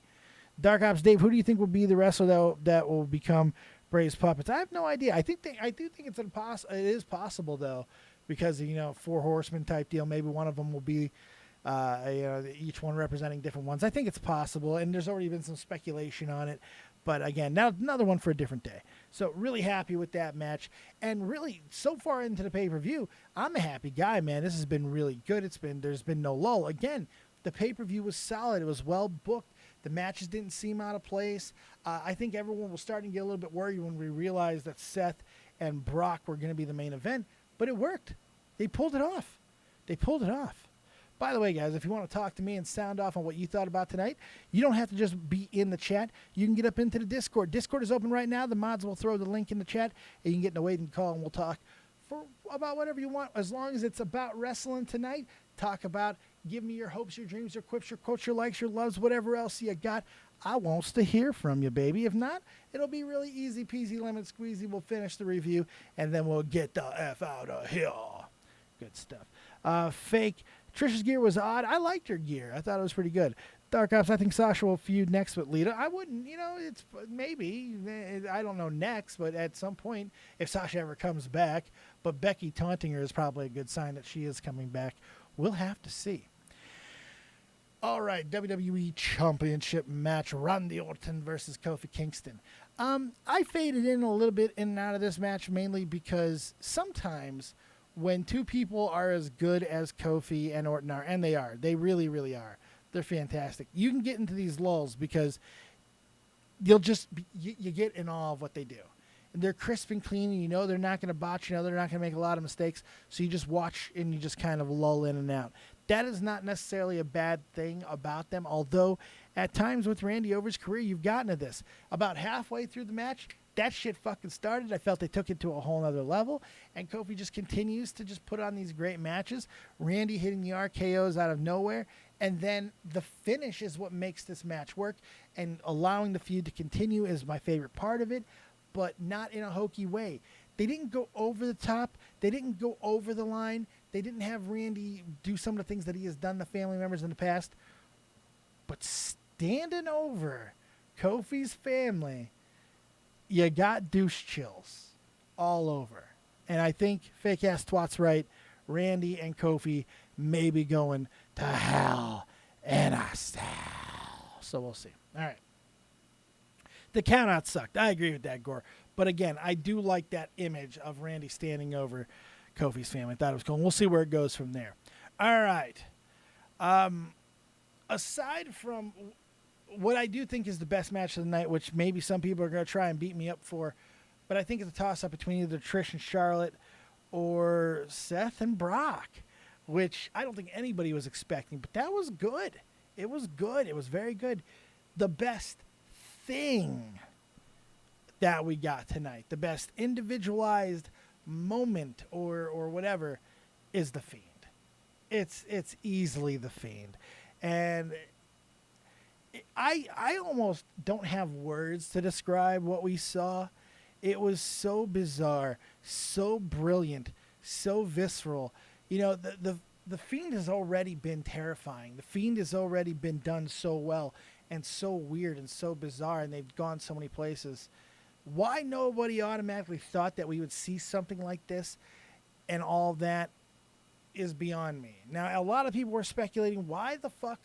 Dark Ops Dave, who do you think will be the wrestler that will become Bray's puppets? I have no idea. I do think it is possible though, because Four Horsemen type deal. Maybe one of them will be, each one representing different ones. I think it's possible, and there's already been some speculation on it. But again, now another one for a different day. So really happy with that match, and really so far into the pay-per-view, I'm a happy guy, man. This has been really good. There's been no lull. Again, the pay-per-view was solid. It was well booked. The matches didn't seem out of place. I think everyone was starting to get a little bit worried when we realized that Seth and Brock were going to be the main event, but it worked. They pulled it off. By the way, guys, if you want to talk to me and sound off on what you thought about tonight, you don't have to just be in the chat. You can get up into the Discord. Discord is open right now. The mods will throw the link in the chat, and you can get in a waiting call, and we'll talk for about whatever you want. As long as it's about wrestling tonight, talk about, give me your hopes, your dreams, your quips, your quotes, your likes, your loves, whatever else you got. I wants to hear from you, baby. If not, it'll be really easy peasy lemon squeezy. We'll finish the review, and then we'll get the F out of here. Good stuff. Fake Trish's gear was odd. I liked her gear. I thought it was pretty good. Dark Ops, I think Sasha will feud next with Lita. I wouldn't, it's maybe, I don't know next, but at some point, if Sasha ever comes back, but Becky taunting her is probably a good sign that she is coming back. We'll have to see. All right, WWE Championship match, Randy Orton versus Kofi Kingston. I faded in a little bit in and out of this match, mainly because sometimes when two people are as good as Kofi and Orton are, and they really, really are, they're fantastic. You can get into these lulls because you get in awe of what they do. And they're crisp and clean, and they're not going to botch, they're not going to make a lot of mistakes, so you just watch and you just kind of lull in and out. That is not necessarily a bad thing about them, although at times with Randy Orton's career, you've gotten to this. About halfway through the match, that shit fucking started. I felt they took it to a whole nother level, and Kofi just continues to just put on these great matches. Randy hitting the RKOs out of nowhere, and then the finish is what makes this match work, and allowing the feud to continue is my favorite part of it, but not in a hokey way. They didn't go over the top. They didn't go over the line. They didn't have Randy do some of the things that he has done to family members in the past. But standing over Kofi's family, you got douche chills all over. And I think Fake Ass Twat's right. Randy and Kofi may be going to hell in a cell. So we'll see. All right. The countout sucked. I agree with that, Gore. But again, I do like that image of Randy standing over Kofi's family. I thought it was cool. We'll see where it goes from there. All right. Aside from what I do think is the best match of the night, which maybe some people are going to try and beat me up for, but I think it's a toss-up between either Trish and Charlotte or Seth and Brock, which I don't think anybody was expecting. But that was good. It was good. It was very good. The best thing that we got tonight, the best individualized moment or whatever, is the Fiend. It's easily the Fiend. And I almost don't have words to describe what we saw. It was so bizarre, so brilliant, so visceral. The Fiend has already been terrifying. The Fiend has already been done so well and so weird and so bizarre, and they've gone so many places. Why nobody automatically thought that we would see something like this and all that is beyond me. Now, a lot of people were speculating, why the fuck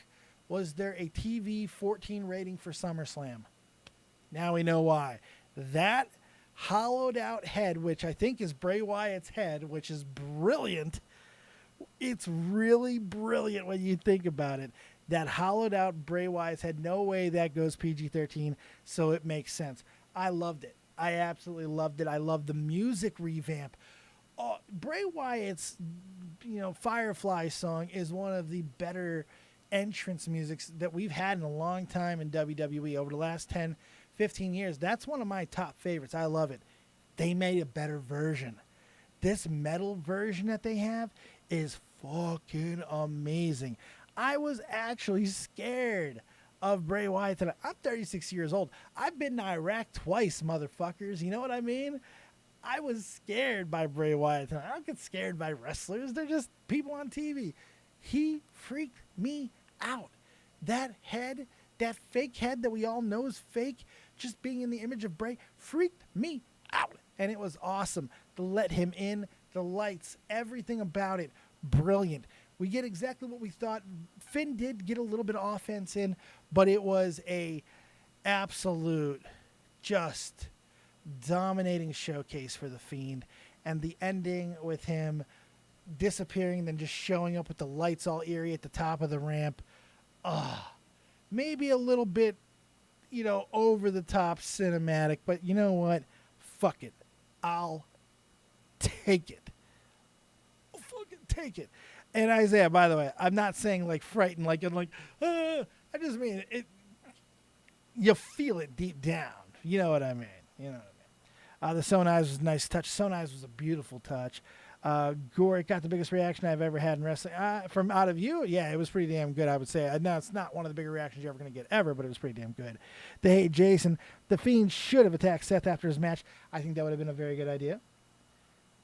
was there a TV 14 rating for SummerSlam? Now we know why. That hollowed out head, which I think is Bray Wyatt's head, which is brilliant. It's really brilliant when you think about it. That hollowed out Bray Wyatt's head, no way that goes PG-13, so it makes sense. I loved it. I absolutely loved it. I loved the music revamp. Bray Wyatt's, Firefly song is one of the better entrance musics that we've had in a long time in WWE over the last 10, 15 years. That's one of my top favorites. I love it. They made a better version. This metal version that they have is fucking amazing. I was actually scared of Bray Wyatt tonight. I'm 36 years old. I've been to Iraq twice, motherfuckers. You know what I mean? I was scared by Bray Wyatt tonight. I don't get scared by wrestlers. They're just people on TV. He freaked me out. That head, that fake head that we all know is fake, just being in the image of Bray, freaked me out. And it was awesome to let him in. The lights, everything about it, brilliant. We get exactly what we thought. Finn did get a little bit of offense in, but it was a absolute, just dominating showcase for the Fiend. And the ending with him disappearing, then just showing up with the lights all eerie at the top of the ramp. Maybe a little bit, over the top cinematic, but you know what? Fuck it. I'll take it. I'll fucking take it. And Isaiah, by the way, I'm not saying like frightened, like I'm like, I just mean it. You feel it deep down. You know what I mean. The Sewn Eyes was a nice touch. Sewn Eyes was a beautiful touch. Gore got the biggest reaction I've ever had in wrestling. From out of you, yeah, it was pretty damn good, I would say. Now, it's not one of the bigger reactions you're ever going to get ever, but it was pretty damn good. They hate Jason. The Fiend should have attacked Seth after his match. I think that would have been a very good idea.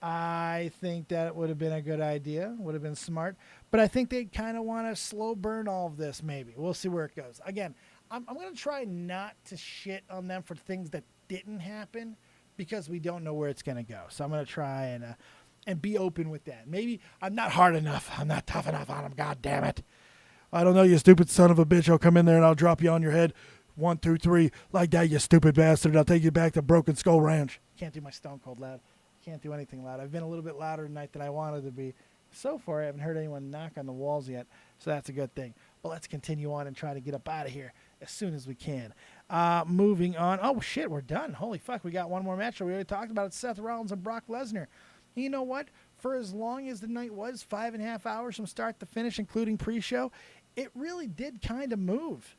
I think that would have been a good idea, would have been smart. But I think they kind of want to slow burn all of this, maybe. We'll see where it goes. Again, I'm going to try not to shit on them for things that didn't happen because we don't know where it's going to go. So I'm going to try and be open with that. Maybe I'm not hard enough. I'm not tough enough on them. God damn it. I don't know, you stupid son of a bitch. I'll come in there and I'll drop you on your head. 1, 2, 3. Like that, you stupid bastard. I'll take you back to Broken Skull Ranch. Can't do my Stone Cold loud. Can't do anything loud. I've been a little bit louder tonight than I wanted to be. So far, I haven't heard anyone knock on the walls yet, so that's a good thing. But let's continue on and try to get up out of here as soon as we can. Moving on. Oh, shit, we're done. Holy fuck, we got one more match. We already talked about it. Seth Rollins and Brock Lesnar. You know what? For as long as the night was, 5.5 hours from start to finish, including pre-show, it really did kind of move.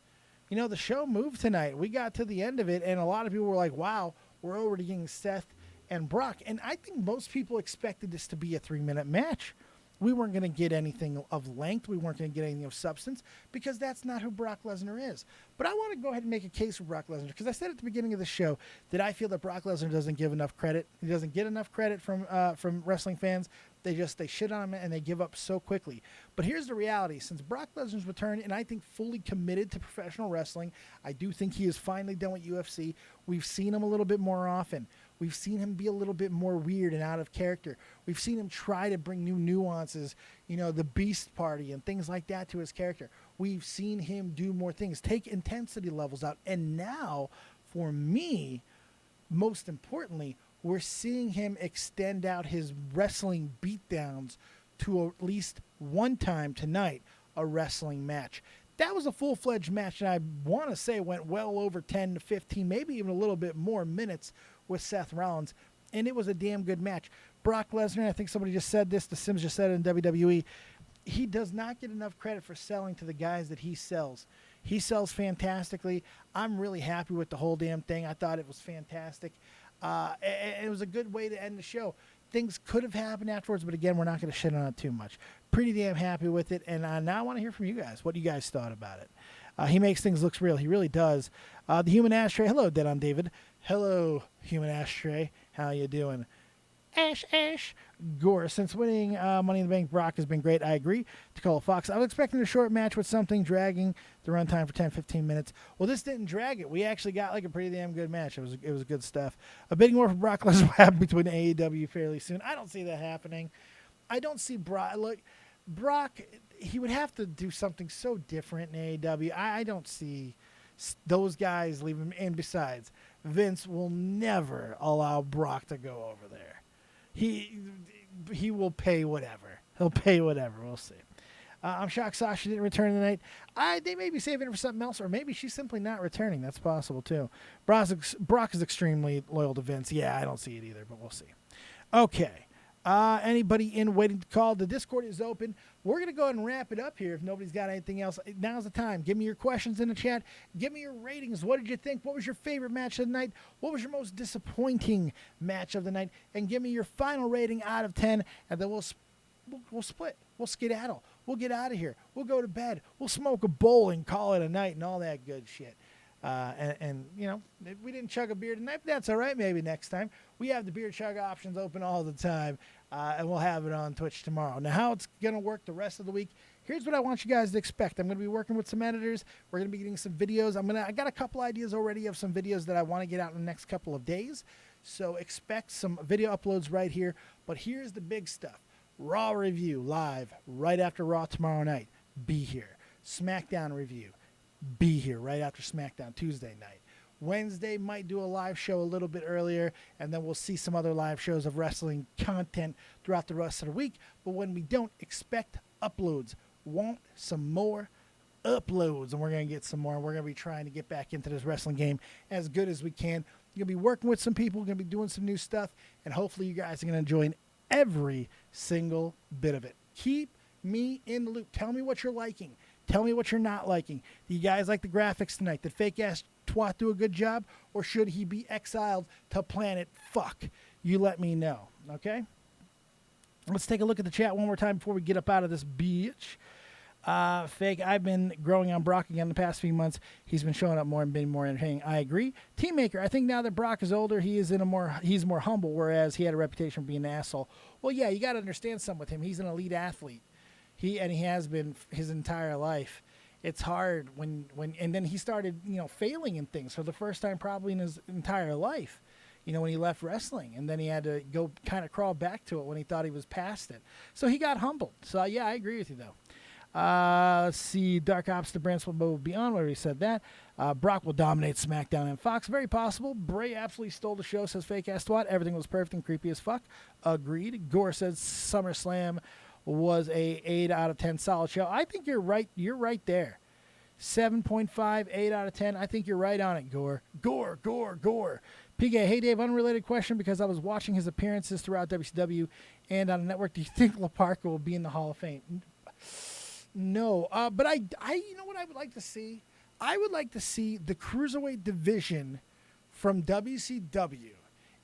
You know, the show moved tonight. We got to the end of it, and a lot of people were like, wow, we're already getting Seth and Brock. And I think most people expected this to be a 3-minute match. We weren't going to get anything of length. We weren't going to get anything of substance because that's not who Brock Lesnar is. But I want to go ahead and make a case for Brock Lesnar because I said at the beginning of the show that I feel that Brock Lesnar doesn't give enough credit. He doesn't get enough credit from wrestling fans. They shit on him and they give up so quickly. But here's the reality. Since Brock Lesnar's returned and I think fully committed to professional wrestling, I do think he is finally done with UFC. We've seen him a little bit more often. We've seen him be a little bit more weird and out of character. We've seen him try to bring new nuances, you know, the Beast Party and things like that to his character. We've seen him do more things, take intensity levels out. And now, for me, most importantly, we're seeing him extend out his wrestling beatdowns to at least one time tonight, a wrestling match. That was a full-fledged match, and I want to say went well over 10 to 15, maybe even a little bit more minutes with Seth Rollins, and it was a damn good match. Brock Lesnar, I think somebody just said this, the Sims just said it in WWE, he does not get enough credit for selling to the guys that he sells. He sells fantastically. I'm really happy with the whole damn thing. I thought it was fantastic. And it was a good way to end the show. Things could have happened afterwards, but again, we're not going to shit on it too much. Pretty damn happy with it, and now I want to hear from you guys. What you guys thought about it? He makes things look real. He really does. The Human Ashtray. Hello, Dead on David. Hello, Human Ashtray. How you doing? Ash. Gore. Since winning Money in the Bank, Brock has been great. I agree. Dakota Fox. I was expecting a short match with something dragging the runtime for 10-15 minutes. Well, this didn't drag it. We actually got like a pretty damn good match. It was good stuff. A bidding war for Brock Lesnar will happen between AEW fairly soon. I don't see that happening. I don't see Brock. Look, Brock, he would have to do something so different in AEW. I don't see those guys leaving. And besides, Vince will never allow Brock to go over there. He will pay whatever. He'll pay whatever. We'll see. I'm shocked Sasha didn't return tonight. They may be saving it for something else, or maybe she's simply not returning. That's possible, too. Brock is extremely loyal to Vince. Yeah, I don't see it either, but we'll see. Okay. Anybody in waiting to call? The Discord is open. We're going to go ahead and wrap it up here if nobody's got anything else. Now's the time. Give me your questions in the chat. Give me your ratings. What did you think? What was your favorite match of the night? What was your most disappointing match of the night? And give me your final rating out of 10, and then we'll split. We'll skedaddle. We'll get out of here. We'll go to bed. We'll smoke a bowl and call it a night and all that good shit. And you know, we didn't chug a beer tonight, but that's all right. Maybe next time. We have the beer chug options open all the time, and we'll have it on Twitch tomorrow. Now, how it's going to work the rest of the week, here's what I want you guys to expect. I'm going to be working with some editors. We're going to be getting some videos. I got a couple ideas already of some videos that I want to get out in the next couple of days. So expect some video uploads right here. But here's the big stuff. Raw review live right after Raw tomorrow night. Be here. SmackDown review. Be here right after SmackDown Tuesday night. Wednesday might do a live show a little bit earlier, and then we'll see some other live shows of wrestling content throughout the rest of the week. But when we don't, expect uploads. Want some more uploads, and we're going to get some more. We're going to be trying to get back into this wrestling game as good as we can. You're going to be working with some people, going to be doing some new stuff, and hopefully you guys are going to enjoy every single bit of it. Keep me in the loop. Tell me what you're liking. Tell me what you're not liking. Do you guys like the graphics tonight? Did fake-ass twat do a good job? Or should he be exiled to planet fuck? You let me know, okay? Let's take a look at the chat one more time before we get up out of this bitch. Fake, I've been growing on Brock again the past few months. He's been showing up more and been more entertaining. I agree. Teammaker, I think now that Brock is older, he's more humble, whereas he had a reputation for being an asshole. Well, yeah, you got to understand something with him. He's an elite athlete. He has been his entire life. It's hard when and then he started, failing in things for the first time probably in his entire life. When he left wrestling, and then he had to go kind of crawl back to it when he thought he was past it. So he got humbled. So, yeah, I agree with you, though. Let's see. Dark Ops, the brand split move beyond. We already said that. Brock will dominate SmackDown and Fox. Very possible. Bray absolutely stole the show, says Fake Ass Twat. Everything was perfect and creepy as fuck. Agreed. Gore says SummerSlam was a 8 out of 10 solid show. I think you're right. You're right there. 7.5, 8 out of 10. I think you're right on it, Gore. Gore. PK, hey Dave, unrelated question because I was watching his appearances throughout WCW and on the network. Do you think La Parka will be in the Hall of Fame? No, but I you know what I would like to see? I would like to see the Cruiserweight division from WCW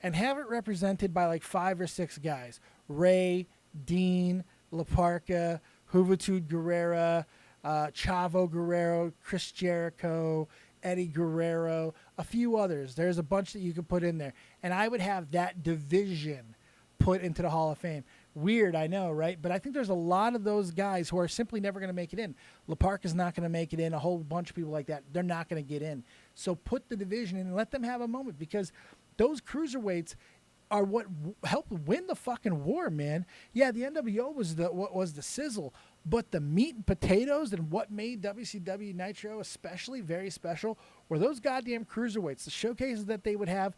and have it represented by like 5 or 6 guys. Ray, Dean, La Parka, Juventud Guerrera, Chavo Guerrero, Chris Jericho, Eddie Guerrero, a few others. There's a bunch that you could put in there. And I would have that division put into the Hall of Fame. Weird, I know, right? But I think there's a lot of those guys who are simply never going to make it in. La Parka's not going to make it in. A whole bunch of people like that, they're not going to get in. So put the division in and let them have a moment because those cruiserweights are what helped win the fucking war, man. Yeah, the NWO was the sizzle, but the meat and potatoes and what made WCW Nitro especially very special were those goddamn cruiserweights. The showcases that they would have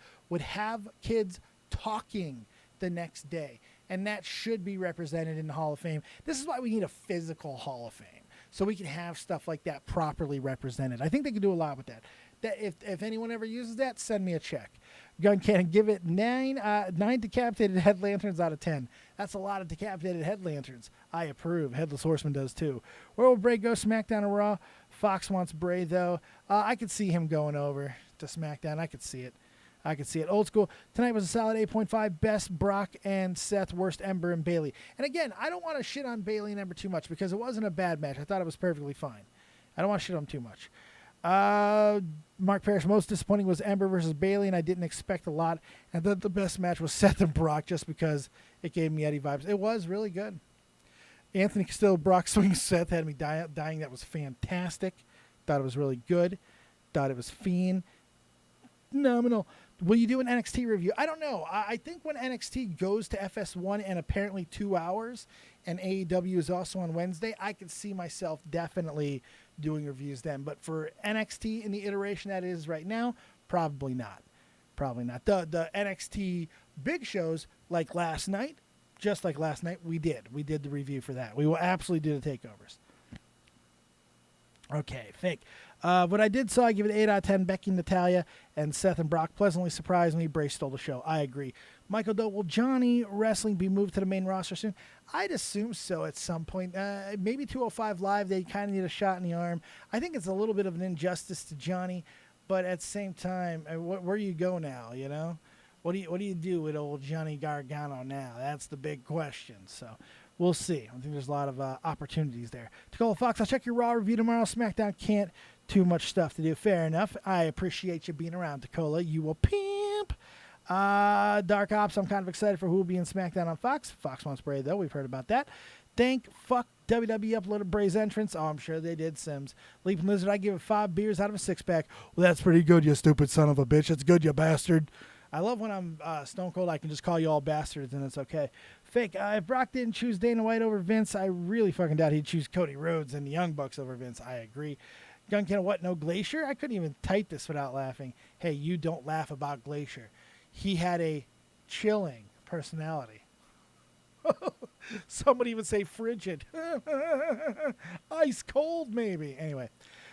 kids talking the next day, and that should be represented in the Hall of Fame. This is why we need a physical Hall of Fame, so we can have stuff like that properly represented. I think they can do a lot with that. If anyone ever uses that, send me a check. GunCannon, give it 9 decapitated head lanterns out of 10. That's a lot of decapitated head lanterns. I approve. Headless Horseman does too. Where will Bray go? SmackDown or Raw? Fox wants Bray though. I could see him going over to SmackDown. I could see it. Old school. Tonight was a solid 8.5. Best Brock and Seth. Worst Ember and Bayley. And again, I don't want to shit on Bayley and Ember too much because it wasn't a bad match. I thought it was perfectly fine. I don't want to shit on them too much. Mark Parrish, most disappointing was Ember versus Bayley, and I didn't expect a lot. And the best match was Seth and Brock just because it gave me Eddie vibes. It was really good. Anthony Castillo, Brock swinging Seth had me dying. That was fantastic. Thought it was really good. Thought it was phenomenal. Will you do an NXT review? I don't know. I think when NXT goes to FS1 and apparently 2 hours, and AEW is also on Wednesday, I could see myself definitely doing reviews then. But for NXT in the iteration that it is right now, probably not. The NXT big shows like last night, just like last night, we did the review for that. We will absolutely do the takeovers. Okay, Fake. What I did saw, I give it 8 out of 10. Becky, Natalya, and Seth and Brock pleasantly surprised me. Bray stole the show. I agree. Michael Doe, will Johnny Wrestling be moved to the main roster soon? I'd assume so at some point. Maybe 205 Live, they kind of need a shot in the arm. I think it's a little bit of an injustice to Johnny, but at the same time, where do you go now, you know? What do you do with old Johnny Gargano now? That's the big question. So we'll see. I think there's a lot of opportunities there. Tacola Fox, I'll check your Raw review tomorrow. SmackDown can't. Too much stuff to do. Fair enough. I appreciate you being around, Tacola. You a pimp. Dark Ops, I'm kind of excited for who will be in SmackDown on Fox. Fox wants Bray, though. We've heard about that. Fuck WWE uploaded Bray's entrance. Oh, I'm sure they did, Sims. Leaping Lizard, I give it 5 beers out of a 6-pack. Well, that's pretty good, you stupid son of a bitch. That's good, you bastard. I love when I'm Stone Cold, I can just call you all bastards, and it's okay. Fake, if Brock didn't choose Dana White over Vince, I really fucking doubt he'd choose Cody Rhodes and the Young Bucks over Vince. I agree. GunCannon, what, no Glacier? I couldn't even type this without laughing. Hey, you don't laugh about Glacier. He had a chilling personality. Somebody would say frigid. Ice cold, maybe. Anyway,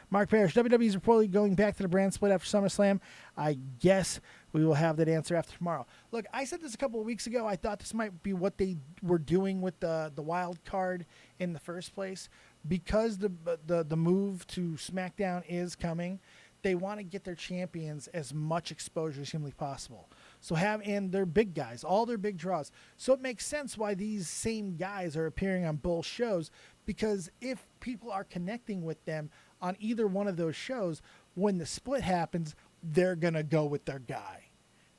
Mark Parrish, WWE is reportedly going back to the brand split after SummerSlam. I guess we will have that answer after tomorrow. Look, I said this a couple of weeks ago. I thought this might be what they were doing with the wild card in the first place. Because the move to SmackDown is coming, they want to get their champions as much exposure as humanly possible. And they're big guys, all their big draws. So it makes sense why these same guys are appearing on both shows, because if people are connecting with them on either one of those shows, when the split happens, they're going to go with their guy.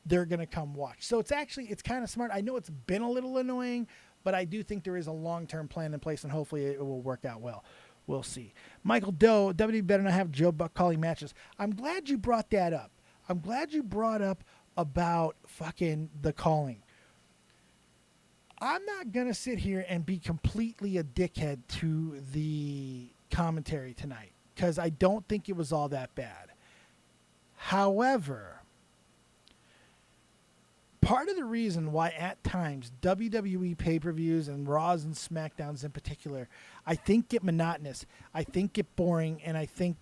They're going to come watch. So it's kind of smart. I know it's been a little annoying, but I do think there is a long-term plan in place, and hopefully it will work out well. We'll see. Michael Doe, WWE better not have Joe Buck calling matches. I'm glad you brought that up. I'm glad you brought up about fucking the calling. I'm not going to sit here and be completely a dickhead to the commentary tonight, because I don't think it was all that bad. However, part of the reason why at times WWE pay-per-views and Raws and SmackDowns in particular, I think get monotonous, I think get boring, and I think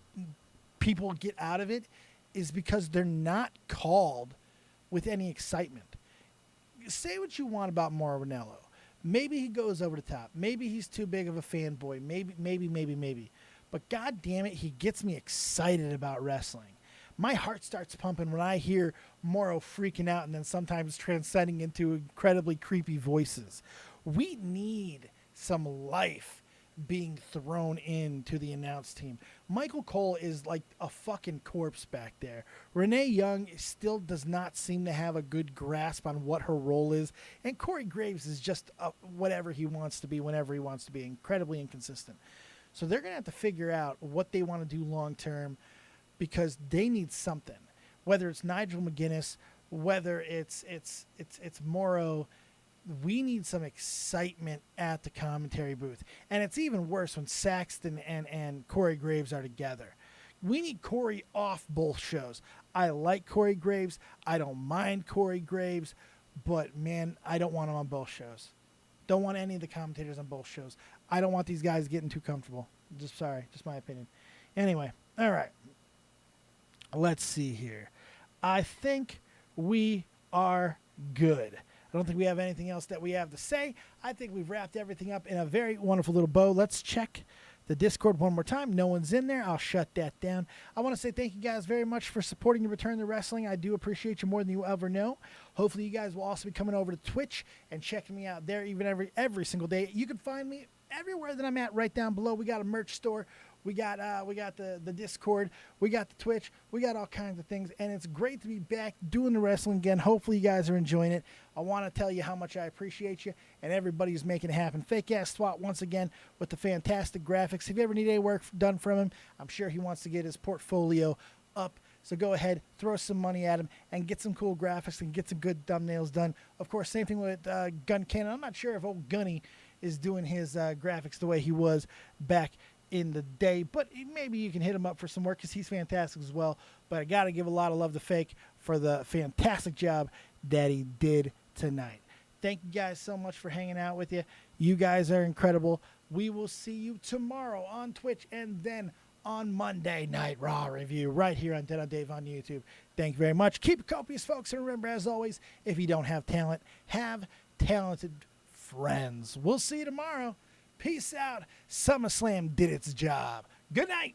people get out of it, is because they're not called with any excitement. Say what you want about Mauro Ranallo. Maybe he goes over the top. Maybe he's too big of a fanboy. Maybe. But god damn it, he gets me excited about wrestling. My heart starts pumping when I hear Mauro freaking out and then sometimes transcending into incredibly creepy voices. We need some life being thrown into the announce team. Michael Cole is like a fucking corpse back there. Renee Young still does not seem to have a good grasp on what her role is. And Corey Graves is just whatever he wants to be whenever he wants to be, incredibly inconsistent. So they're going to have to figure out what they want to do long term, because they need something. Whether it's Nigel McGuinness, whether it's Mauro, we need some excitement at the commentary booth. And it's even worse when Saxton and Corey Graves are together. We need Corey off both shows. I like Corey Graves. I don't mind Corey Graves. But, man, I don't want him on both shows. Don't want any of the commentators on both shows. I don't want these guys getting too comfortable. Just my opinion. Anyway, all right. Let's see here. I think we are good. I don't think we have anything else that we have to say. I think we've wrapped everything up in a very wonderful little bow. Let's check the Discord one more time. No one's in there. I'll shut that down. I want to say thank you guys very much for supporting the Return to Wrestling. I do appreciate you more than you ever know. Hopefully you guys will also be coming over to Twitch and checking me out there even every single day. You can find me everywhere that I'm at right down below. We got a merch store. We got the Discord, we got the Twitch, we got all kinds of things, and it's great to be back doing the wrestling again. Hopefully you guys are enjoying it. I want to tell you how much I appreciate you and everybody who's making it happen. Fake Ass Swat once again with the fantastic graphics. If you ever need any work done from him, I'm sure he wants to get his portfolio up. So go ahead, throw some money at him, and get some cool graphics and get some good thumbnails done. Of course, same thing with GunCannon. I'm not sure if old Gunny is doing his graphics the way he was back in the day, but maybe you can hit him up for some work, because he's fantastic as well. But I gotta give a lot of love to Fake for the fantastic job that he did tonight. Thank you guys so much for hanging out with you. You guys are incredible. We will see you tomorrow on Twitch, and then on Monday Night Raw review right here on Dead on Dave on YouTube. Thank you very much. Keep it copious, folks, and remember, as always, if you don't have talent, have talented friends. We'll see you tomorrow. Peace out. SummerSlam did its job. Good night.